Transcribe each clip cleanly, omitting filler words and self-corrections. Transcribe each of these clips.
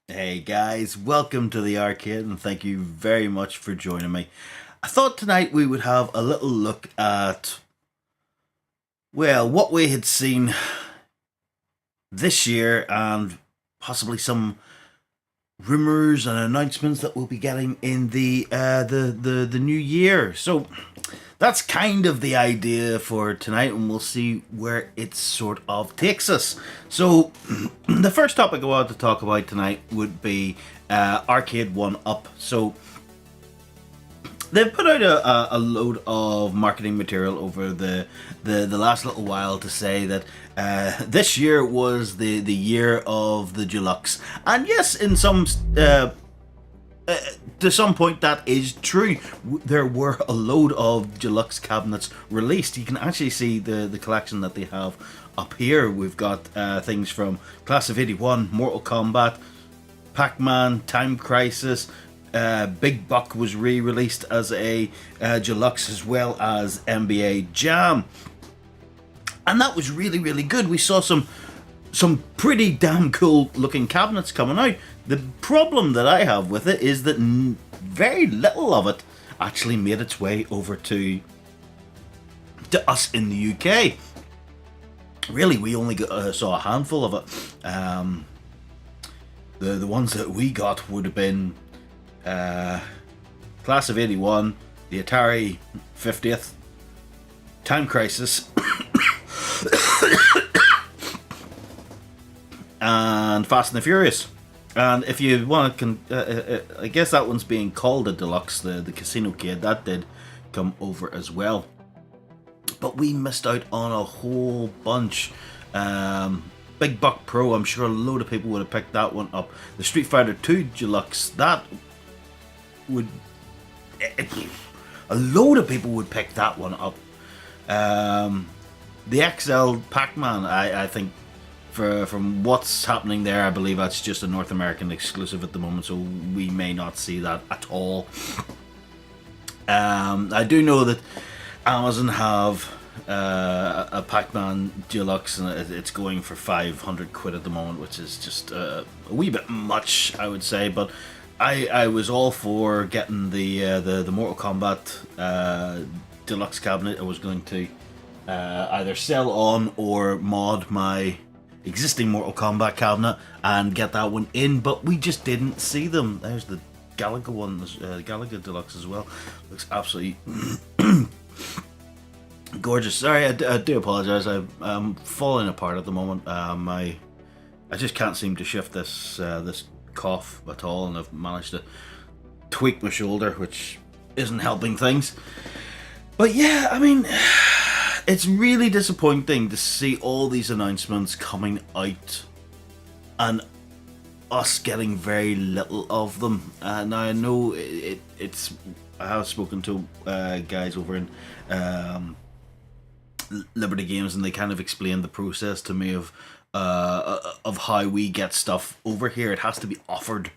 Hey guys, welcome to the arcade and thank you very much for joining me. I thought tonight we would have a little look at, well, what we had seen this year and possibly some rumours and announcements that we'll be getting in the new year. So that's kind of the idea for tonight, and we'll see where it sort of takes us. So the first topic I wanted to talk about tonight would be Arcade 1-Up. So they've put out a load of marketing material over the last little while to say that this year was the year of the deluxe. And yes, in some to some point that is true. There were a load of deluxe cabinets released. You can actually see the collection that they have up here. We've got things from Class of 81, Mortal Kombat, Pac-Man, Time Crisis. Big Buck was re-released as a deluxe, as well as NBA Jam, and that was really, really good. We saw some pretty damn cool looking cabinets coming out. The problem that I have with it is that very little of it actually made its way over to us in the UK. Really, we only saw a handful of it. The ones that we got would have been Class of 81, the Atari 50th, Time Crisis, and Fast and the Furious. And if you want to, I guess that one's being called a deluxe, the Casino Kid, that did come over as well. But we missed out on a whole bunch. Big Buck Pro, I'm sure a load of people would have picked that one up. The Street Fighter 2 Deluxe, that would... a load of people would pick that one up. The XL Pac-Man, I think, from what's happening there, I believe that's just a North American exclusive at the moment, so we may not see that at all. I do know that Amazon have a Pac-Man Deluxe, and it's going for 500 quid at the moment, which is just a wee bit much, I would say. But I was all for getting the Mortal Kombat Deluxe cabinet. I was going to either sell on or mod my existing Mortal Kombat cabinet and get that one in, but we just didn't see them. There's the Galaga one, Galaga Deluxe as well. Looks absolutely gorgeous. Sorry, I do apologise. I'm falling apart at the moment. I just can't seem to shift this cough at all, and I've managed to tweak my shoulder, which isn't helping things. But yeah, I mean, it's really disappointing to see all these announcements coming out and us getting very little of them. Now I know it's I have spoken to guys over in Liberty Games, and they kind of explained the process to me of how we get stuff over here. It has to be offered.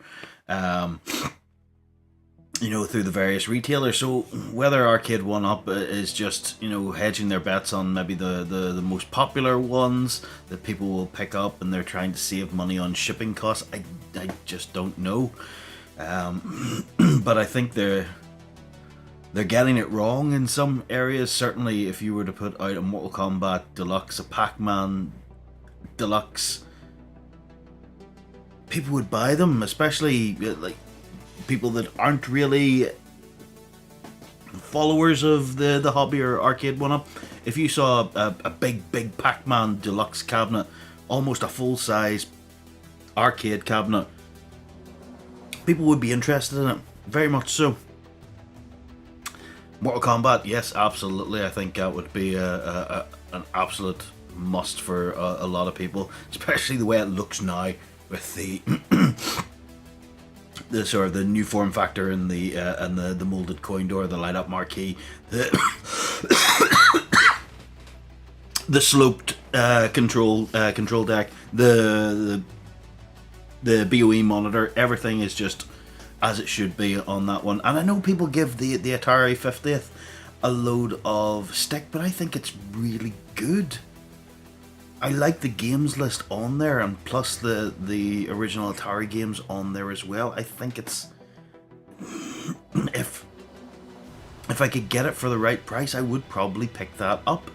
through the various retailers. So whether Arcade One Up is just hedging their bets on maybe the most popular ones that people will pick up, and they're trying to save money on shipping costs, I just don't know. But I think they're getting it wrong in some areas. Certainly, if you were to put out a Mortal Kombat Deluxe, a Pac-Man Deluxe, people would buy them, especially like people that aren't really followers of the hobby or Arcade One Up. If you saw a big Pac-Man Deluxe cabinet, almost a full-size arcade cabinet, people would be interested in it, very much so. Mortal Kombat, yes, absolutely. I think that would be an absolute must for a lot of people, especially the way it looks now with the the sort of the new form factor and the molded coin door, the light up marquee, the the sloped control deck, the BOE monitor. Everything is just as it should be on that one. And I know people give the Atari 50th a load of stick, but I think it's really good. I like the games list on there, and plus the original Atari games on there as well. I think it's if I could get it for the right price, I would probably pick that up.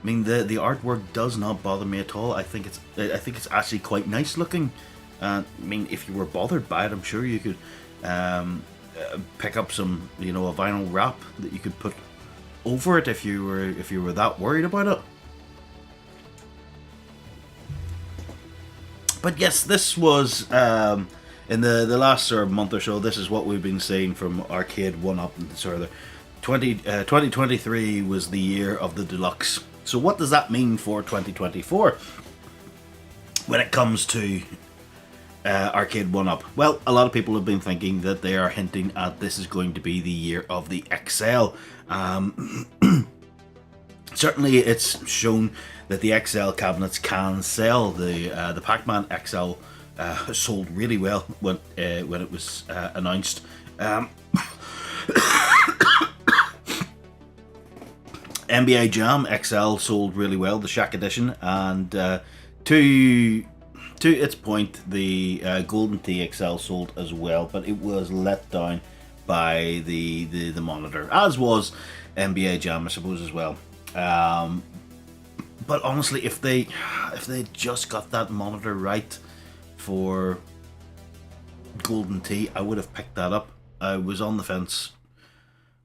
I mean, the artwork does not bother me at all. I think it's actually quite nice looking. I mean, if you were bothered by it, I'm sure you could pick up some, a vinyl wrap that you could put over it if you were that worried about it. But yes, this was in the last sort of month or so. This is what we've been seeing from Arcade One Up, and sort of the 2023 was the year of the deluxe. So what does that mean for 2024 when it comes to Arcade One Up? Well, a lot of people have been thinking that they are hinting at this is going to be the year of the XL. Certainly, it's shown that the XL cabinets can sell. The Pac-Man XL sold really well when it was announced. NBA Jam XL sold really well, the Shaq Edition, and to its point, the Golden Tee XL sold as well, but it was let down by the monitor, as was NBA Jam, I suppose, as well. But honestly, if they just got that monitor right for Golden Tee, I would have picked that up. I was on the fence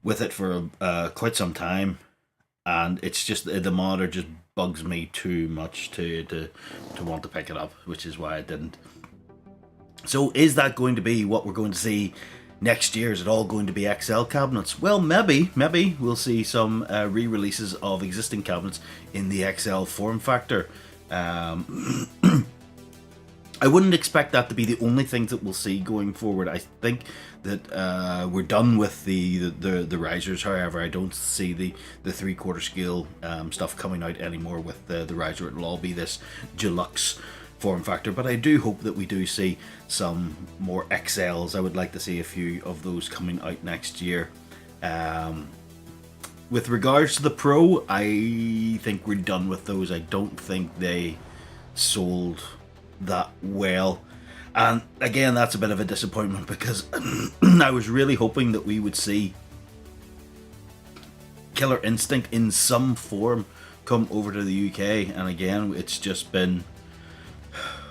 with it for quite some time, and it's just the monitor just bugs me too much to want to pick it up, which is why I didn't. So is that going to be what we're going to see next year? Is it all going to be XL cabinets? Well, maybe we'll see some re-releases of existing cabinets in the XL form factor. I wouldn't expect that to be the only things that we'll see going forward. I think that we're done with the risers. However, I don't see the 3/4 scale stuff coming out anymore with the riser. It'll all be this deluxe form factor, but I do hope that we do see some more XLs. I would like to see a few of those coming out next year. With regards to the Pro, I think we're done with those. I don't think they sold that well, and again, that's a bit of a disappointment because I was really hoping that we would see Killer Instinct in some form come over to the UK, and again, it's just been,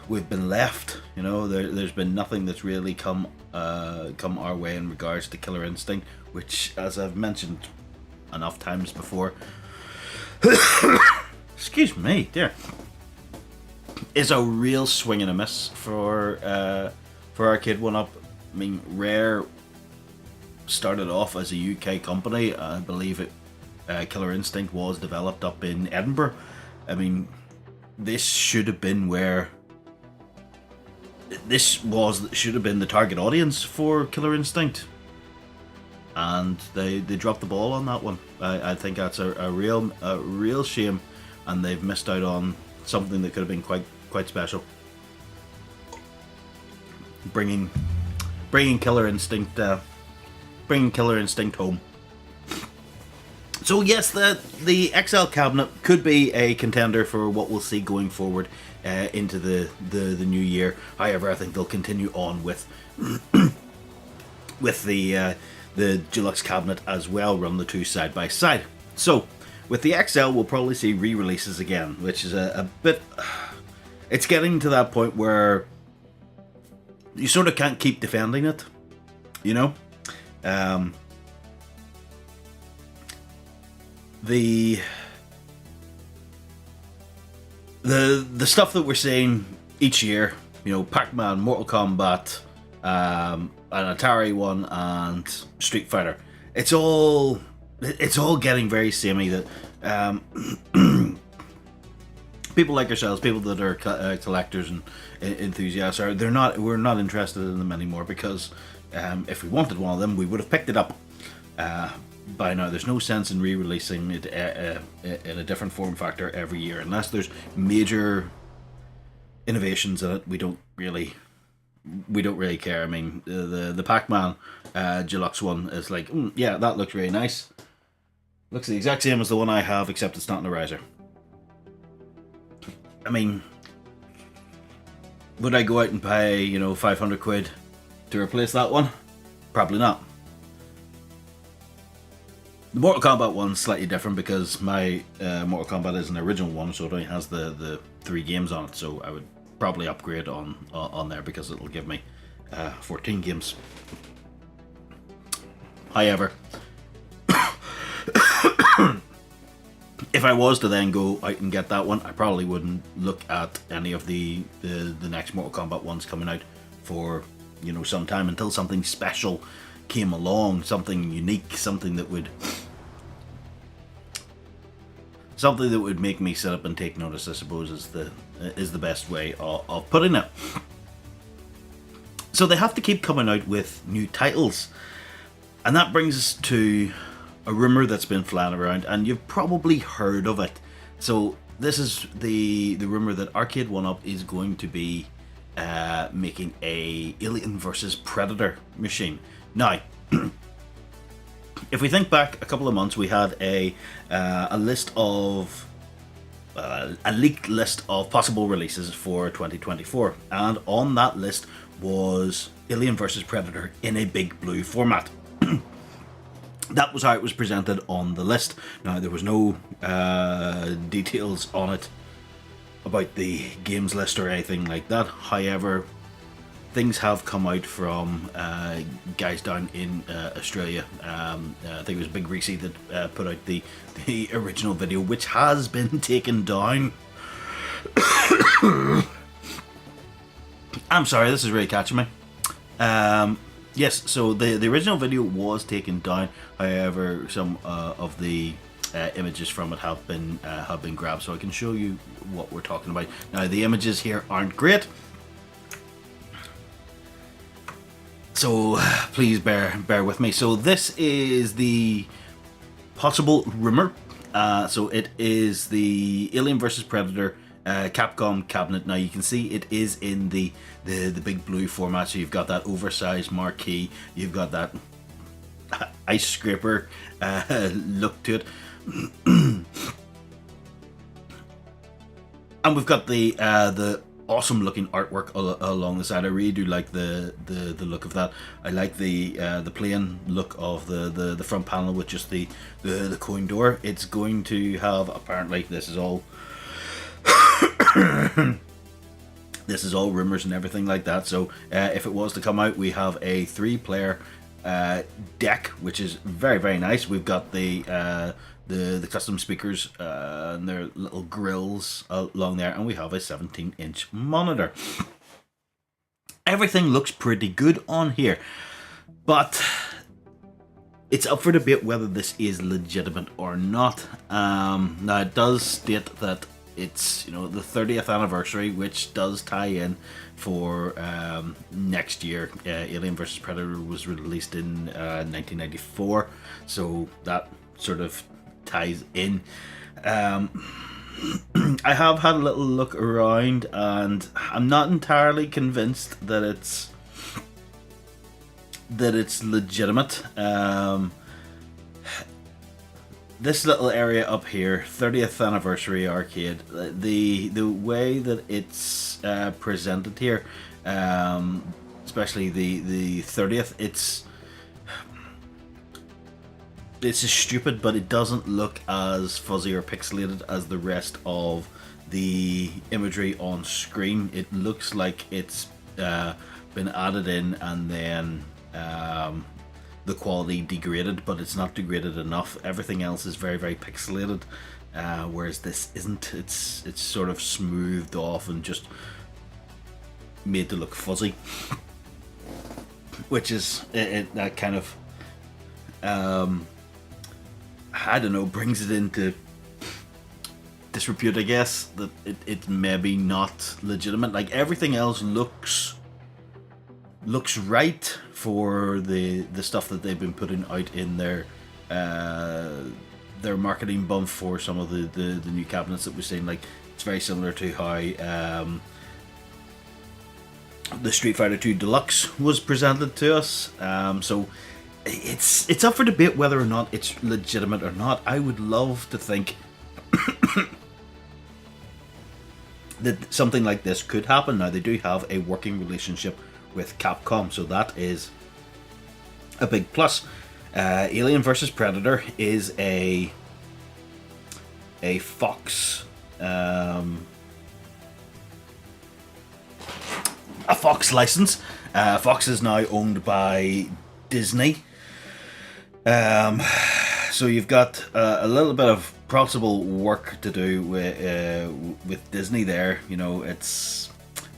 we've been left. There's been nothing that's really come our way in regards to Killer Instinct, which, as I've mentioned enough times before, excuse me, dear, is a real swing and a miss for Arcade One Up. I mean, Rare started off as a UK company. I believe Killer Instinct was developed up in Edinburgh. I mean, this should have been should have been the target audience for Killer Instinct, and they dropped the ball on that one. I think that's a real shame, and they've missed out on something that could have been quite special. Bringing Killer Instinct bringing Killer Instinct home. So yes, the XL cabinet could be a contender for what we'll see going forward into the new year. However, I think they'll continue on with with the deluxe cabinet as well, run the two side by side. So with the XL, we'll probably see re-releases again, which is a bit. It's getting to that point where you sort of can't keep defending it, you know. The stuff that we're seeing each year, you know, Pac-Man, Mortal Kombat, an Atari one, and Street Fighter. It's all getting very samey. That people like ourselves, people that are collectors and enthusiasts, we're not interested in them anymore, because if we wanted one of them, we would have picked it up by now. There's no sense in re-releasing it in a different form factor every year, unless there's major innovations in it. We don't really care. I mean, the Pac-Man deluxe one is like, yeah, that looks really nice. Looks the exact same as the one I have, except it's not in a riser. I mean, would I go out and pay, you know, 500 quid to replace that one? Probably not. The Mortal Kombat one's slightly different, because my Mortal Kombat is an original one, so it only has the 3 games on it. So I would probably upgrade on there, because it'll give me 14 games. However, if I was to then go out and get that one, I probably wouldn't look at any of the next Mortal Kombat ones coming out for, you know, some time, until something special came along, something unique, something that would make me sit up and take notice, I suppose, is the best way of putting it. So they have to keep coming out with new titles, and that brings us to a rumor that's been flying around, and you've probably heard of it. So this is the rumor that Arcade 1UP is going to be making a Alien vs Predator machine. Now, if we think back a couple of months, we had a list of a leaked list of possible releases for 2024, and on that list was Alien vs Predator in a big blue format. That was how it was presented on the list. Now, there was no details on it about the games list or anything like that. However, things have come out from guys down in Australia. I think it was Big Reese that put out the original video, which has been taken down. I'm sorry, this is really catching me. Yes, so the original video was taken down. However, some of the images from it have been grabbed, so I can show you what we're talking about. Now, the images here aren't great, so please bear with me. So this is the possible rumor. So it is the Alien vs Predator Capcom cabinet. Now, you can see it is in the big blue format, so you've got that oversized marquee, you've got that ice scraper look to it, and we've got the awesome looking artwork along the side. I really do like the look of that. I like the plain look of the front panel with just the coin door. It's going to have, apparently, this is all this is all rumors and everything like that. So if it was to come out, we have a 3-player deck, which is very, very nice. We've got the custom speakers and their little grills along there, and we have a 17-inch monitor. Everything looks pretty good on here, but it's up for debate whether this is legitimate or not. Now, it does state that it's, you know, the 30th anniversary, which does tie in for next year. Alien vs Predator was released in 1994, so that sort of ties in. I have had a little look around, and I'm not entirely convinced that it's that it's legitimate. This little area up here, 30th anniversary arcade, the way that it's presented here, especially the 30th, it's stupid, but it doesn't look as fuzzy or pixelated as the rest of the imagery on screen. It looks like it's been added in and then the quality degraded, but it's not degraded enough. Everything else is very, very pixelated, whereas this isn't. It's sort of smoothed off and just made to look fuzzy, which is that kind of I don't know, brings it into disrepute, I guess, that it's maybe not legitimate. Like, everything else looks right for the stuff that they've been putting out in their marketing bump for some of the new cabinets that we've seen. Like, it's very similar to how the Street Fighter 2 Deluxe was presented to us. So it's up for debate whether or not it's legitimate or not. I would love to think that something like this could happen. Now, they do have a working relationship with Capcom, so that is a big plus. Alien vs Predator is a Fox a Fox license. Fox is now owned by Disney. So you've got a little bit of possible work to do with Disney there. You know,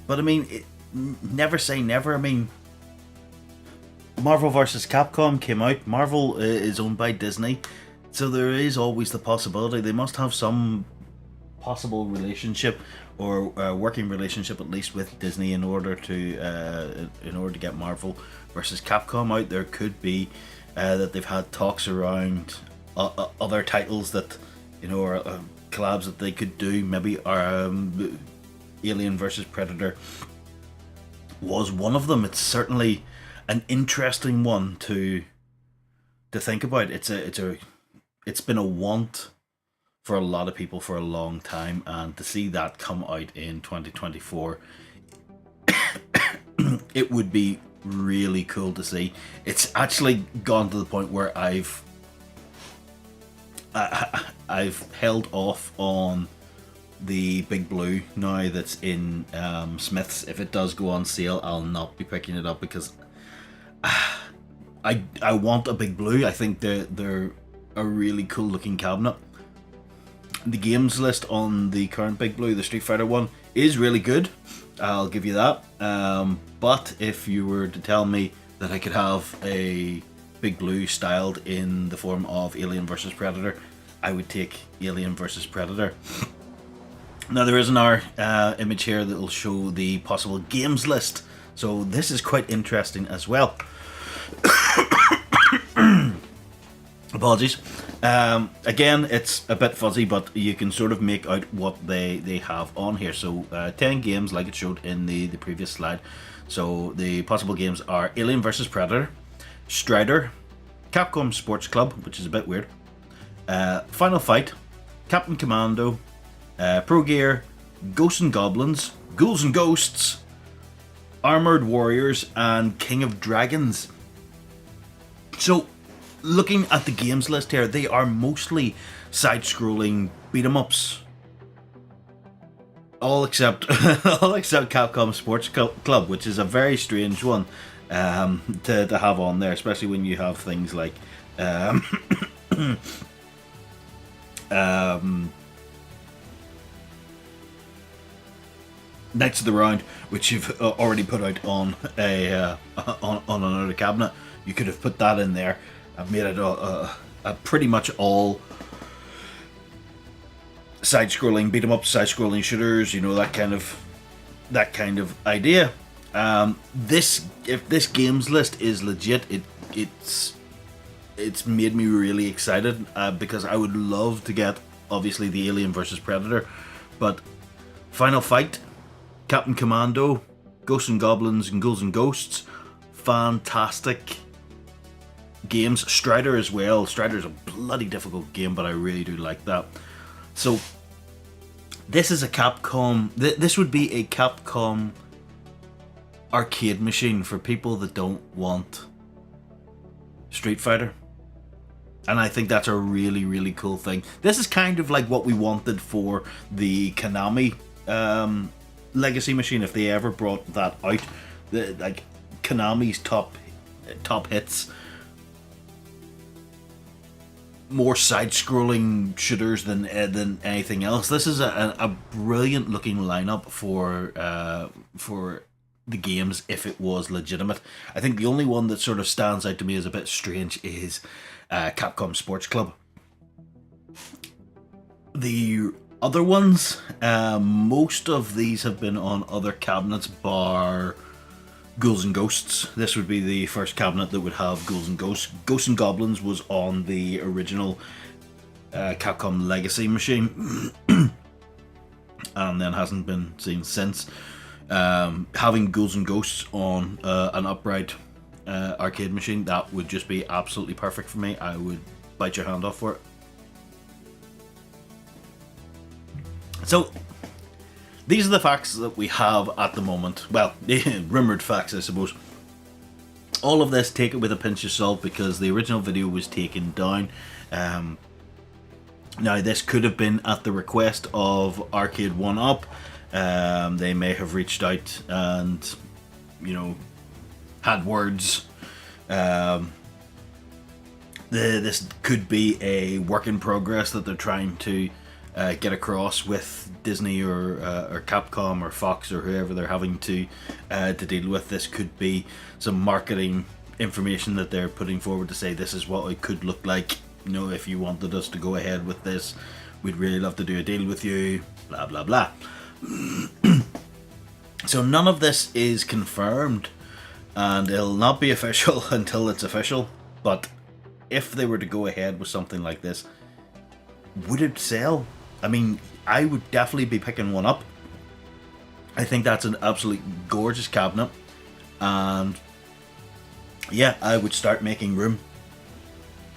but I mean, never say never. I mean, Marvel vs. Capcom came out. Marvel is owned by Disney, so there is always the possibility they must have some possible relationship or working relationship, at least, with Disney in order to get Marvel vs. Capcom out. There could be that they've had talks around other titles that, you know, or collabs that they could do. Maybe Alien vs. Predator was one of them. It's certainly an interesting one to think about. It's been a want for a lot of people for a long time, and to see that come out in 2024, it would be really cool to see. It's actually gone to the point where I've held off on the Big Blue now that's in Smith's. If it does go on sale, I'll not be picking it up because I want a Big Blue. I think they're a really cool looking cabinet. The games list on the current Big Blue, the Street Fighter one, is really good. I'll give you that. But if you were to tell me that I could have a Big Blue styled in the form of Alien vs. Predator, I would take Alien vs. Predator. Now, there is another image here that will show the possible games list. So this is quite interesting as well. Apologies. Again, it's a bit fuzzy, but you can sort of make out what they have on here. So 10 games, like it showed in the previous slide. So the possible games are Alien vs. Predator, Strider, Capcom Sports Club, which is a bit weird, Final Fight, Captain Commando, Pro Gear, Ghosts and Goblins, Ghouls and Ghosts, Armored Warriors, and King of Dragons. So, looking at the games list here, they are mostly side-scrolling beat-em-ups. All except Capcom Sports Club, which is a very strange one to have on there, especially when you have things like Knights of the Round, which you've already put out on on another cabinet. You could have put that in there. I've made it a pretty much all side-scrolling beat 'em up, side-scrolling shooters. You know, that kind of idea. If this games list is legit, it's made me really excited because I would love to get, obviously, the Alien vs. Predator, but Final Fight, Captain Commando, Ghosts and Goblins and Ghouls and Ghosts, fantastic games. Strider as well. Strider's a bloody difficult game, but I really do like that. So this is a Capcom. This would be a Capcom arcade machine for people that don't want Street Fighter. And I think that's a really, really cool thing. This is kind of like what we wanted for the Konami Legacy machine, if they ever brought that out. Like Konami's top hits, more side-scrolling shooters than anything else. This is a brilliant looking lineup for the games if it was legitimate. I think the only one that sort of stands out to me as a bit strange is Capcom Sports Club. The other ones, most of these have been on other cabinets bar Ghouls and Ghosts. This would be the first cabinet that would have Ghouls and Ghosts. Ghosts and Goblins was on the original Capcom Legacy machine and then hasn't been seen since. Having Ghouls and Ghosts on an upright arcade machine, that would just be absolutely perfect for me. I would bite your hand off for it. So these are the facts that we have at the moment. Well, rumoured facts, I suppose. All of this, take it with a pinch of salt, because the original video was taken down. Now, this could have been at the request of Arcade 1-Up. They may have reached out and, you know, had words. This could be a work in progress that they're trying to get across with Disney or Capcom or Fox or whoever they're having to deal with. This could be some marketing information that they're putting forward to say this is what it could look like. You know, if you wanted us to go ahead with this, we'd really love to do a deal with you. Blah blah blah. So none of this is confirmed, and it'll not be official until it's official. But if they were to go ahead with something like this, would it sell? I mean, I would definitely be picking one up. I think that's an absolutely gorgeous cabinet, and yeah, I would start making room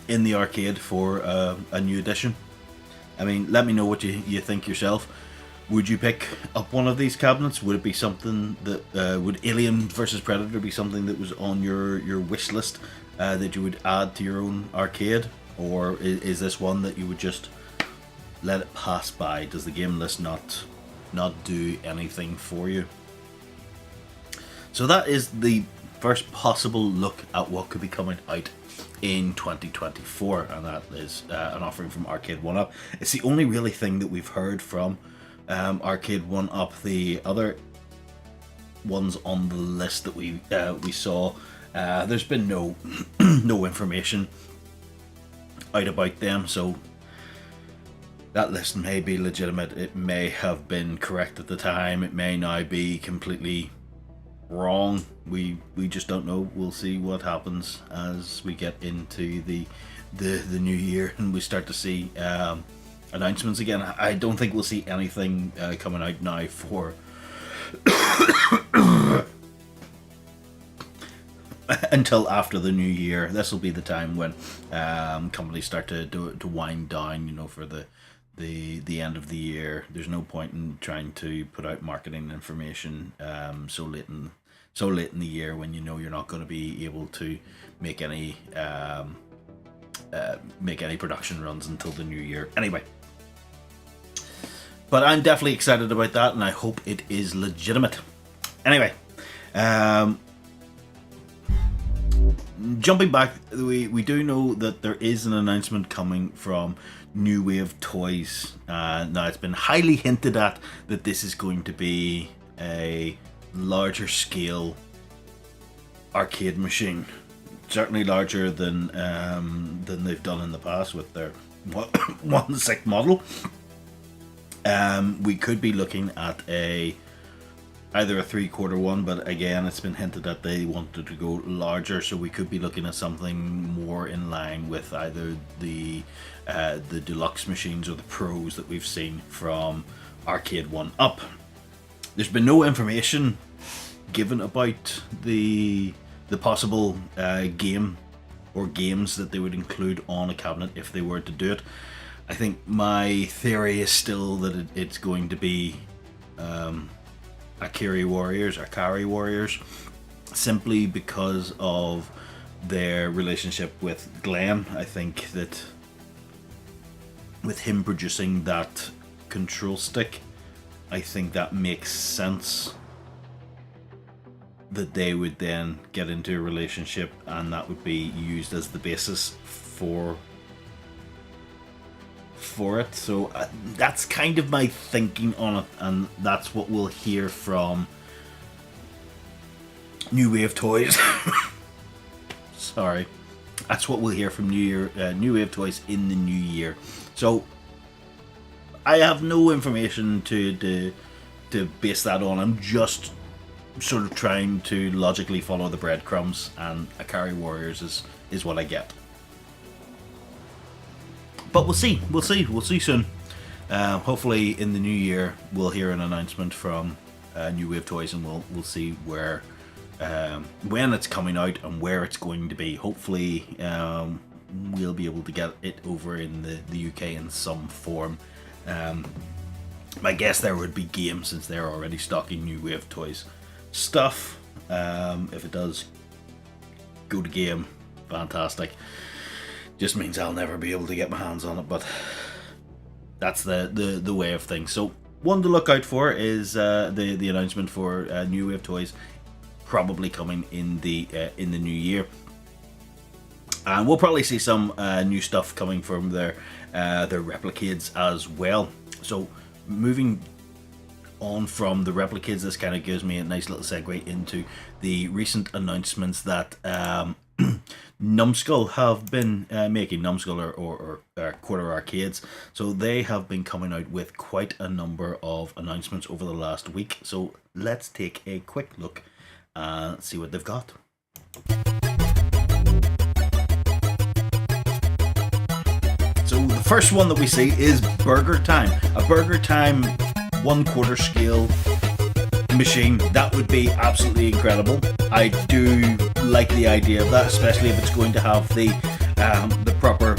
in the arcade for a new edition. I mean, let me know what you think yourself. Would you pick up one of these cabinets? Would it be something that would Alien vs Predator be something that was on your wish list that you would add to your own arcade, or is this one that you would just let it pass by? Does the game list not do anything for you? So that is the first possible look at what could be coming out in 2024, and that is an offering from Arcade 1-Up. It's the only really thing that we've heard from Arcade 1-Up. The other ones on the list that we saw, there's been no no information out about them, so that list may be legitimate. It may have been correct at the time. It may now be completely wrong. We just don't know. We'll see what happens as we get into the new year and we start to see announcements again. I don't think we'll see anything coming out now for until after the new year. This will be the time when companies start to wind down, you know, for the end of the year. There's no point in trying to put out marketing information so late in the year when you know you're not going to be able to make any production runs until the new year. Anyway, but I'm definitely excited about that, and I hope it is legitimate. Anyway, jumping back, we do know that there is an announcement coming from New Wave Toys. Now, it's been highly hinted at that this is going to be a larger scale arcade machine, certainly larger than they've done in the past with their 1/6 model. We could be looking at either a 3/4 one, but again, it's been hinted that they wanted to go larger, so we could be looking at something more in line with either the deluxe machines or the pros that we've seen from Arcade 1-Up. There's been no information given about the the possible game or games that they would include on a cabinet if they were to do it. I think my theory is still that it's going to be Akari Warriors, simply because of their relationship with Glenn. I think that with him producing that control stick, I think that makes sense that they would then get into a relationship, and that would be used as the basis for it. So that's kind of my thinking on it, and that's what we'll hear from New Wave Toys. Sorry, that's what we'll hear from New Wave Toys in the new year. So I have no information to base that on. I'm just sort of trying to logically follow the breadcrumbs, and Akari Warriors is what I get. But we'll see soon. Hopefully in the new year we'll hear an announcement from New Wave Toys, and we'll see where when it's coming out and where it's going to be. Hopefully we'll be able to get it over in the UK in some form. My guess there would be games, since they're already stocking New Wave Toys stuff. If it does go to game, fantastic. Just means I'll never be able to get my hands on it, but that's the way of things. So one to look out for is the announcement for New Wave Toys, probably coming in the new year, and we'll probably see some new stuff coming from their Replicades as well. So moving on from the Replicades, this kind of gives me a nice little segue into the recent announcements that Numskull have been making. Numskull or Quarter Arcades. So they have been coming out with quite a number of announcements over the last week. So let's take a quick look and see what they've got. So the first one that we see is Burger Time. A Burger Time 1/4 scale machine. That would be absolutely incredible. I do like the idea of that, especially if it's going to have the proper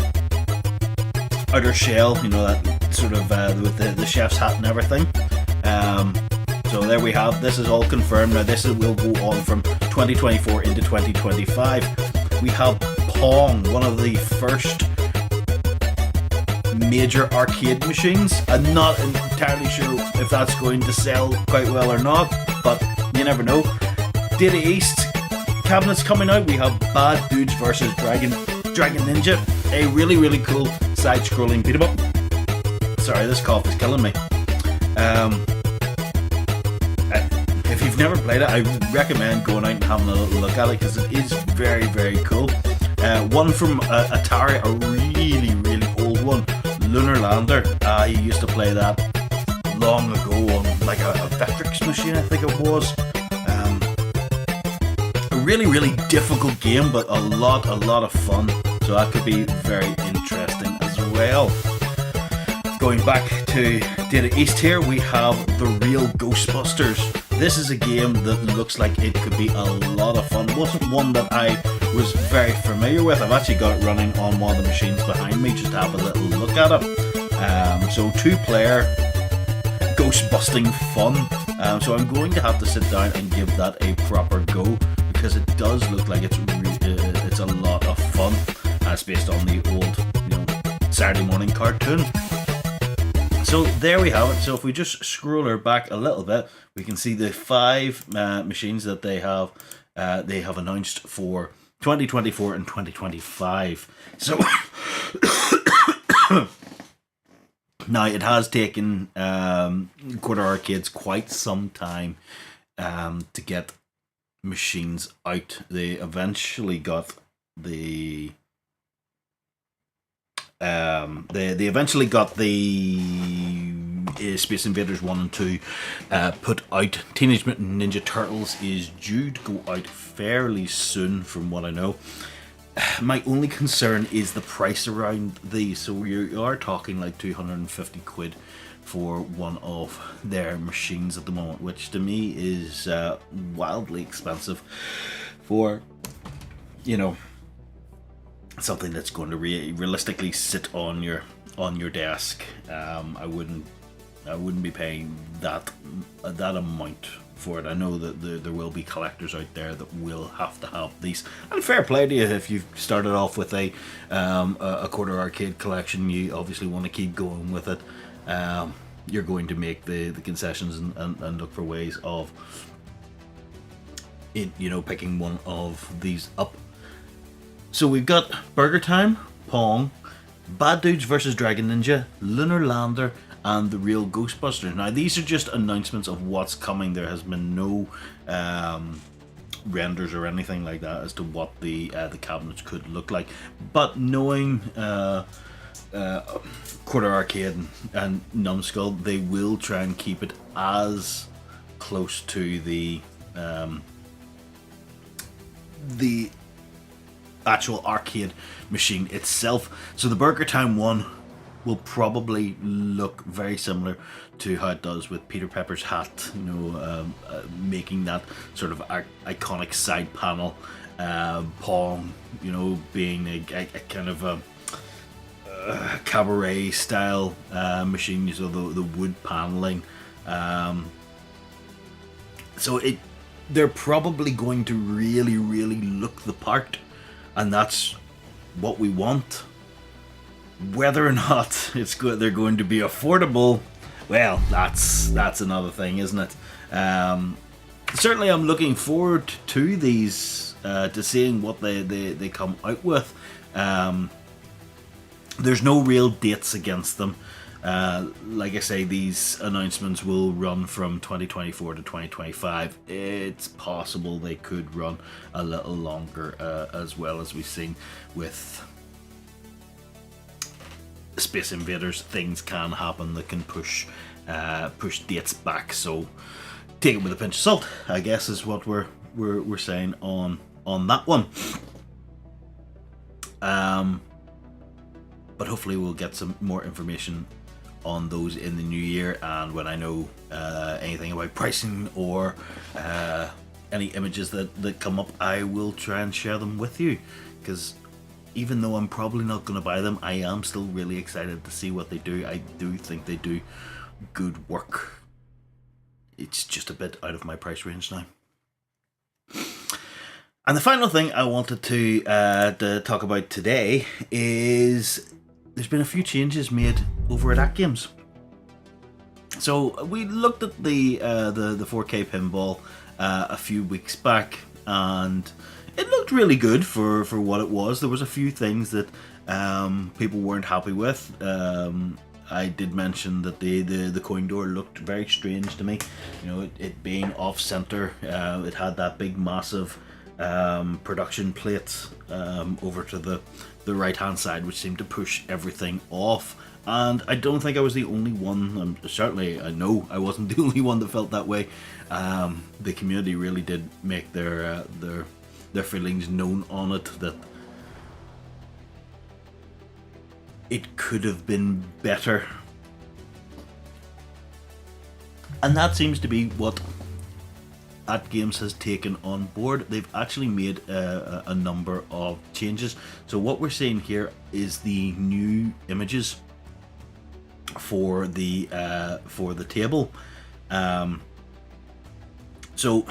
outer shell, you know, that sort of with the chef's hat and everything. So there we have. This is all confirmed. Now this will go on from 2024 into 2025. We have Pong, one of the first major arcade machines. I'm not entirely sure if that's going to sell quite well or not, but you never know. Data East cabinets coming out. We have Bad Dudes versus Dragon Ninja, a really cool side-scrolling beat 'em up. Sorry, this cough is killing me. If you've never played it, I recommend going out and having a little look at it, because it is very cool. One from Atari, a really old one, Lunar Lander. I used to play that long ago on like a Vectrix machine, I think it was. A really difficult game, but a lot of fun. So that could be very interesting as well. Going back to Data East here, we have The Real Ghostbusters. This is a game that looks like it could be a lot of fun. It wasn't one that I was very familiar with. I've actually got it running on one of the machines behind me just to have a little look at it. So 2-player ghost busting fun. So I'm going to have to sit down and give that a proper go, because it does look like it's a lot of fun. It's based on the old, Saturday morning cartoon. So there we have it. So if we just scroll her back a little bit, we can see the 5 machines that they have announced for 2024 and 2025. So now it has taken Quarter Arcades quite some time to get machines out. They eventually got the Space Invaders 1 and 2 put out. Teenage Mutant Ninja Turtles is due to go out fairly soon, from what I know. My only concern is the price around these. So you are talking like 250 quid for one of their machines at the moment, which to me is wildly expensive for you know, something that's going to realistically sit on your desk. I wouldn't be paying that amount for it. I know that there will be collectors out there that will have to have these, and fair play to you if you've started off with a quarter arcade collection. You obviously want to keep going with it. You're going to make the concessions and look for ways of picking one of these up. So we've got Burger Time, Pong, Bad Dudes vs Dragon Ninja, Lunar Lander, and the Real Ghostbusters. Now, these are just announcements of what's coming. There has been no renders or anything like that as to what the cabinets could look like. But knowing Quarter Arcade and Numskull, they will try and keep it as close to the actual arcade machine itself. So the Burger Time one will probably look very similar to how it does with Peter Pepper's hat, making that sort of iconic side panel. Pong, being a kind of a cabaret style machine, so the wood paneling. So they're probably going to really, really look the part, and that's what we want. Whether or not they're going to be affordable, well, that's another thing, isn't it? Certainly, I'm looking forward to these, to seeing what they come out with. There's no real dates against them. Like I say, these announcements will run from 2024 to 2025. It's possible they could run a little longer, as well, as we've seen with Space Invaders. Things can happen that can push dates back. So take it with a pinch of salt, I guess, is what we're saying on that one. But hopefully we'll get some more information on those in the new year, and when I know anything about pricing or any images that come up, I will try and share them with you, because even though I'm probably not going to buy them, I am still really excited to see what they do. I do think they do good work. It's just a bit out of my price range now. And the final thing I wanted to talk about today is there's been a few changes made over at AtGames. So we looked at the 4K pinball a few weeks back, and it looked really good for what it was. There was a few things that people weren't happy with. I did mention that the coin door looked very strange to me. It being off center. It had that big massive production plate over to the right hand side, which seemed to push everything off. And I don't think I was the only one. Certainly I know I wasn't the only one that felt that way. The community really did make their feelings known on it, that it could have been better. And that seems to be what AtGames has taken on board. They've actually made a number of changes. So what we're seeing here is the new images for the table. So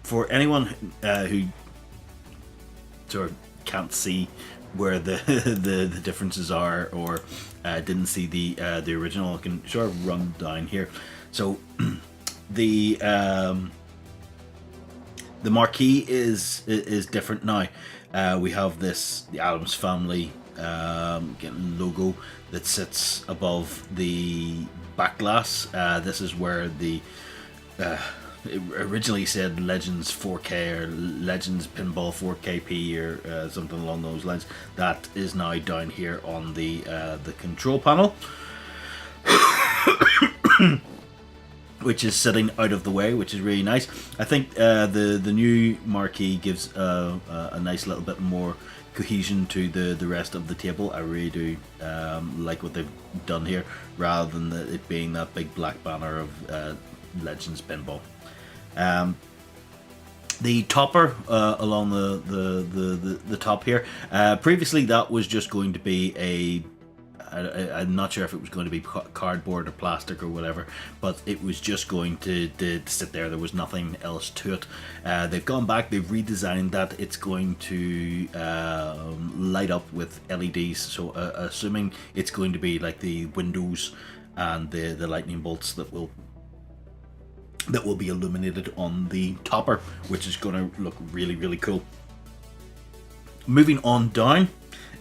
for anyone who sort of can't see where the differences are, or didn't see the original, I can sort of run down here. So the marquee is different now. We have the Addams Family logo that sits above the back glass. This is where it originally said Legends 4K or Legends Pinball 4KP or something along those lines. That is now down here on the control panel, which is sitting out of the way, which is really nice. I think the new marquee gives a nice little bit more cohesion to the rest of the table. I really do like what they've done here, rather than it being that big black banner of Legends Pinball. the topper along the top here. Previously, that was just going to be I'm not sure if it was going to be cardboard or plastic or whatever, but it was just going to sit there. There was nothing else to it. They've gone back, they've redesigned that. It's going to light up with LEDs, so assuming it's going to be like the windows and the lightning bolts that will be illuminated on the topper, which is going to look really, really cool. Moving on down,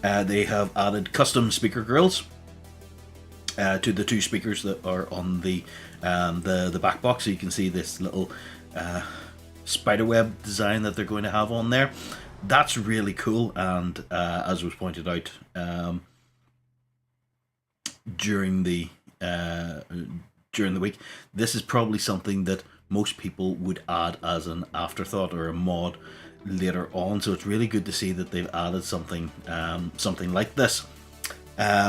they have added custom speaker grills to the two speakers that are on the back box. So you can see this little spiderweb design that they're going to have on there. That's really cool, and as was pointed out during the week, this is probably something that most people would add as an afterthought or a mod later on, so it's really good to see that they've added something like this.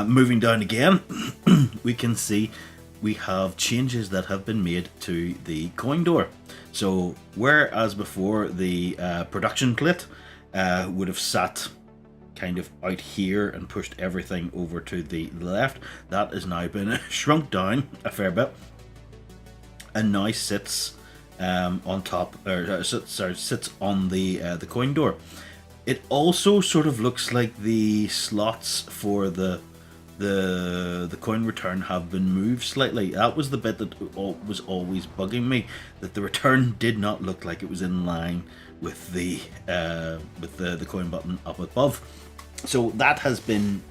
Moving down again, we can see we have changes that have been made to the coin door. So whereas before the production plate would have sat kind of out here and pushed everything over to the left, that has now been shrunk down a fair bit and now sits on top, or sits on the coin door. It also sort of looks like the slots for the coin return have been moved slightly. That was the bit that was always bugging me, that the return did not look like it was in line with the coin button up above. So that has been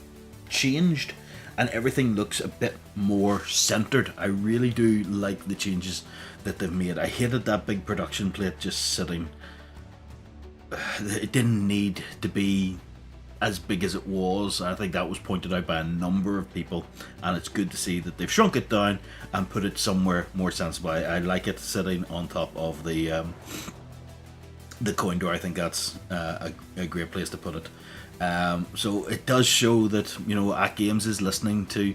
changed, and everything looks a bit more centered. I really do like the changes that they've made. I hated that big production plate just sitting. It didn't need to be as big as it was. I think that was pointed out by a number of people, and it's good to see that they've shrunk it down and put it somewhere more sensible. I like it sitting on top of the coin door. I think that's a great place to put it. So it does show that, you know, At Games is listening to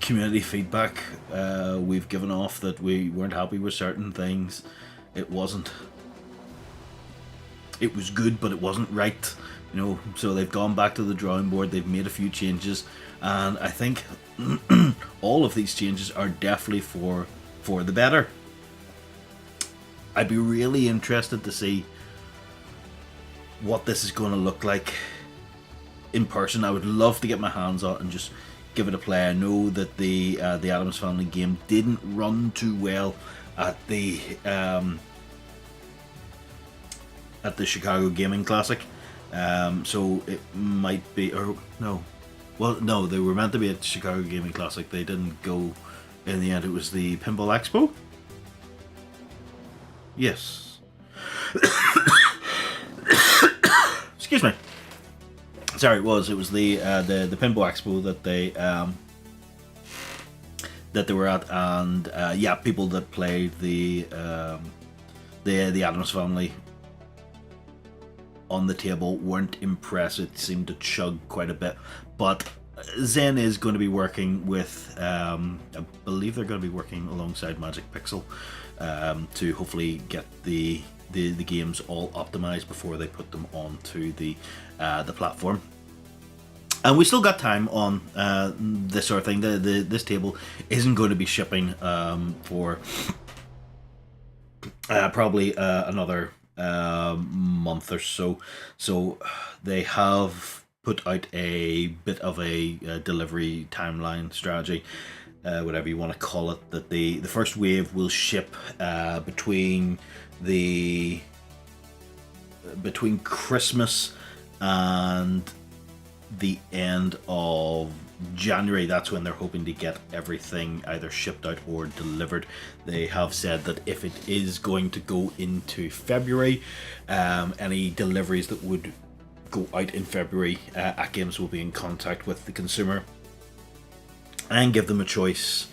community feedback. We've given off that we weren't happy with certain things. It was good, but it wasn't right, you know. So they've gone back to the drawing board. They've made a few changes, and I think all of these changes are definitely for the better. I'd be really interested to see what this is going to look like in person. I would love to get my hands on it and just give it a play. I know that the Addams Family game didn't run too well at the Chicago Gaming Classic, so it might be, or no, well, no, they were meant to be at the Chicago Gaming Classic. They didn't go in the end. It was the Pinball Expo. Yes. Excuse me. Sorry, it was the Pinball Expo that they were at, and yeah, people that played the Addams Family on the table weren't impressed. It seemed to chug quite a bit, but Zen is going to be working with, I believe they're going to be working alongside Magic Pixel to hopefully get the games all optimized before they put them onto the platform. And we still got time on this sort of thing. This table isn't going to be shipping for probably another month or so. So they have put out a bit of a delivery timeline strategy, whatever you want to call it, that the first wave will ship between Christmas and the end of January. That's when they're hoping to get everything either shipped out or delivered. They have said that if it is going to go into February, any deliveries that would go out in February, At Games will be in contact with the consumer and give them a choice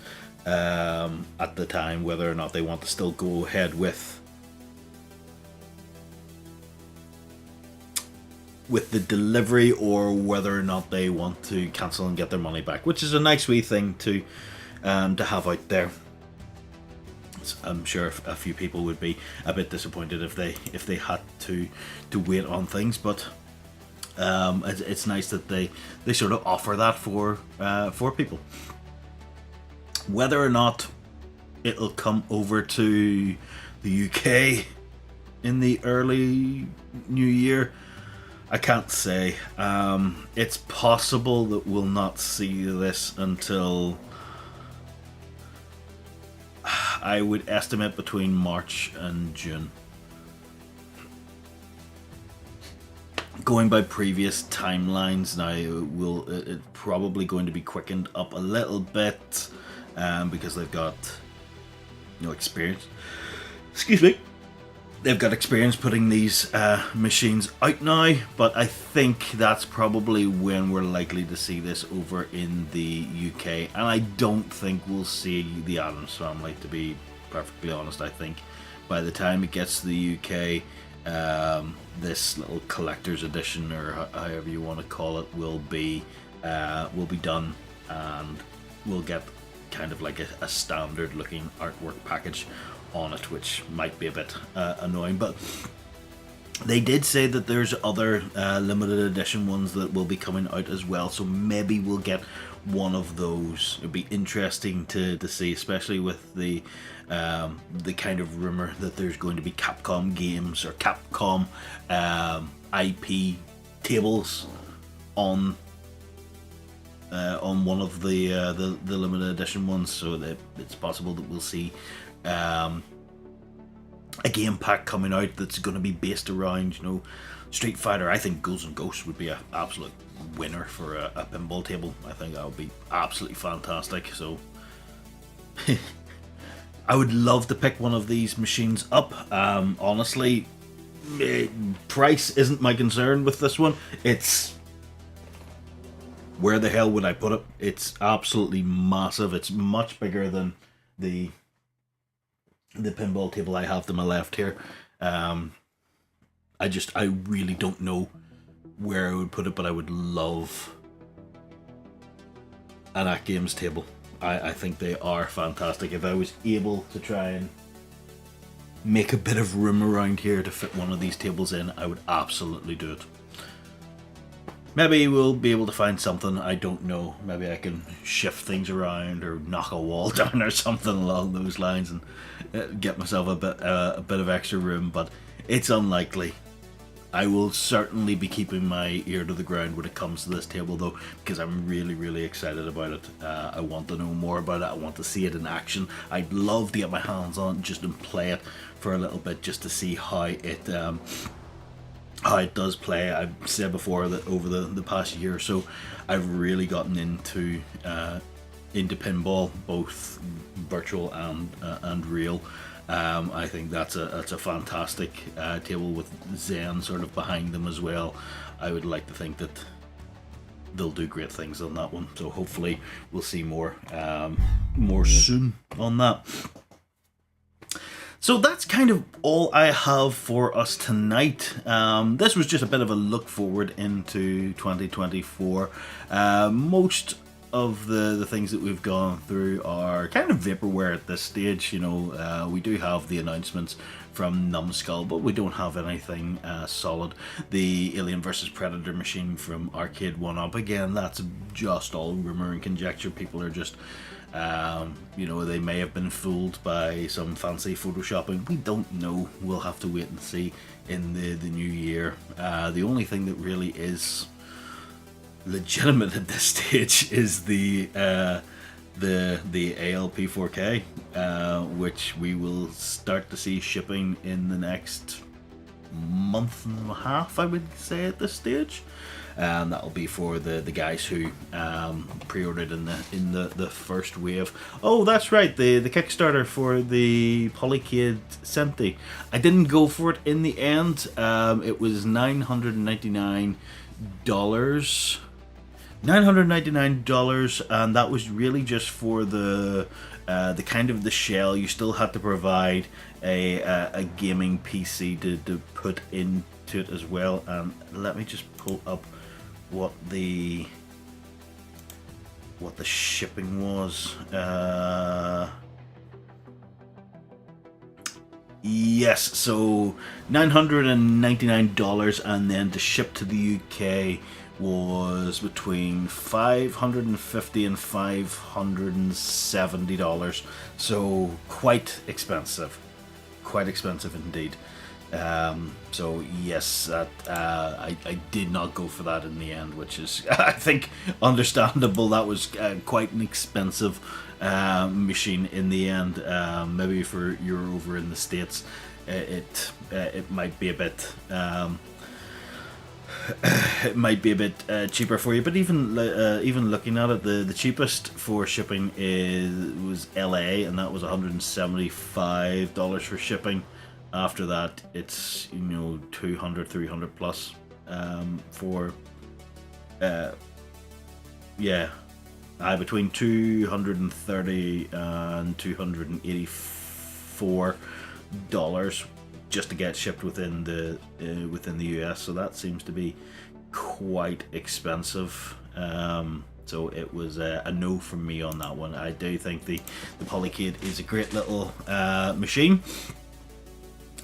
at the time whether or not they want to still go ahead with the delivery, or whether or not they want to cancel and get their money back, which is a nice wee thing to have out there. I'm sure a few people would be a bit disappointed if they had to wait on things, but it's nice that they sort of offer that for people. Whether or not it'll come over to the UK in the early new year, I can't say. It's possible that we'll not see this until, I would estimate, between March and June. Going by previous timelines now, it's probably going to be quickened up a little bit, because they've got experience. Excuse me. They've got experience putting these machines out now, but I think that's probably when we're likely to see this over in the UK. And I don't think we'll see the Addams Family, to be perfectly honest. I think by the time it gets to the UK, this little collector's edition, or however you want to call it, will be done, and we'll get kind of like a standard looking artwork package on it, which might be a bit annoying. But they did say that there's other limited edition ones that will be coming out as well, so maybe we'll get one of those. It'd be interesting to see, especially with the kind of rumor that there's going to be Capcom games or Capcom IP tables on one of the limited edition ones, so that it's possible that we'll see a game pack coming out that's going to be based around Street Fighter. I think Ghouls and Ghosts would be an absolute winner for a pinball table. I think that would be absolutely fantastic. So I would love to pick one of these machines up. Honestly, price isn't my concern with this one. It's where the hell would I put it? It's absolutely massive. It's much bigger than the pinball table I have to my left here. I really don't know where I would put it, but I would love an At Games table. I think they are fantastic. If I was able to try and make a bit of room around here to fit one of these tables in, I would absolutely do it. Maybe we'll be able to find something, I don't know. Maybe I can shift things around or knock a wall down or something along those lines and get myself a bit of extra room, but it's unlikely. I will certainly be keeping my ear to the ground when it comes to this table, though, because I'm really, really excited about it. I want to know more about it. I want to see it in action. I'd love to get my hands on it just and play it for a little bit, just to see how it does play. I've said before that over the past year or so, I've really gotten into pinball, both virtual and real. I think that's a fantastic table with Zen sort of behind them as well. I would like to think that they'll do great things on that one. So hopefully we'll see more soon on that. So that's kind of all I have for us tonight. This was just a bit of a look forward into 2024. Most of the things that we've gone through are kind of vaporware at this stage. We do have the announcements from Numskull, but we don't have anything solid. The Alien vs Predator machine from Arcade 1UP, again, that's just all rumour and conjecture. People are just they may have been fooled by some fancy photoshopping. We don't know. We'll have to wait and see in the new year. The only thing that really is legitimate at this stage is the ALP 4K, which we will start to see shipping in the next month and a half, I would say, at this stage. And that'll be for the guys who pre-ordered in the first wave. Oh, that's right, the Kickstarter for the Polycade Senti. I didn't go for it in the end. It was $999. $999, and that was really just for the kind of the shell. You still had to provide a gaming PC to put into it as well. And let me just pull up what the shipping was. Yes, so $999, and then to ship to the UK was between $550 and $570. So quite expensive indeed. So yes, that I did not go for that in the end, which is I think understandable. That was quite an expensive machine in the end. Maybe for you're over in the States, it might be a bit. It might be a bit cheaper for you, but even looking at it, the cheapest for shipping was LA, and that was $175 for shipping. After that, it's 200, 300 plus for yeah, between 230 and $284 just to get shipped within the US. So that seems to be quite expensive. So it was a no from me on that one. I do think the Polycade is a great little machine,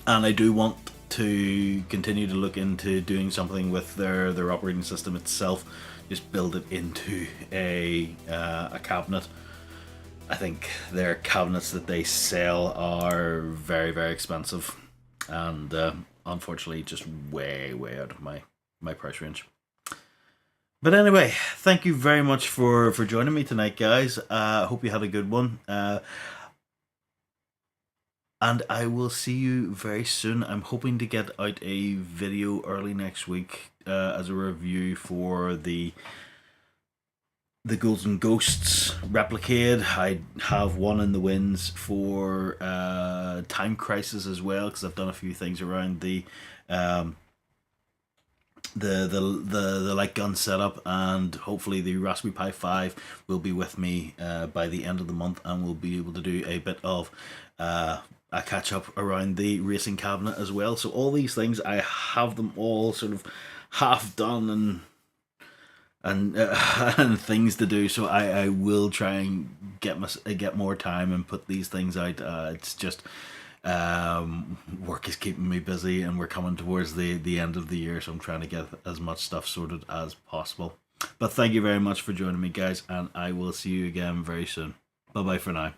and I do want to continue to look into doing something with their operating system itself. Just build it into a cabinet. I think their cabinets that they sell are very, very expensive, and unfortunately just way out of my price range. But anyway, thank you very much for joining me tonight, guys. I hope you had a good one. And I will see you very soon. I'm hoping to get out a video early next week as a review for the Ghouls and Ghosts Replicade. I have one in the winds for Time Crisis as well, because I've done a few things around the light gun setup, and hopefully the Raspberry Pi 5 will be with me by the end of the month, and we'll be able to do a bit of a catch up around the racing cabinet as well. So all these things, I have them all sort of half done and things to do. So I will try and get more time and put these things out. It's just work is keeping me busy, and we're coming towards the end of the year, so I'm trying to get as much stuff sorted as possible. But thank you very much for joining me, guys, and I will see you again very soon. Bye bye for now.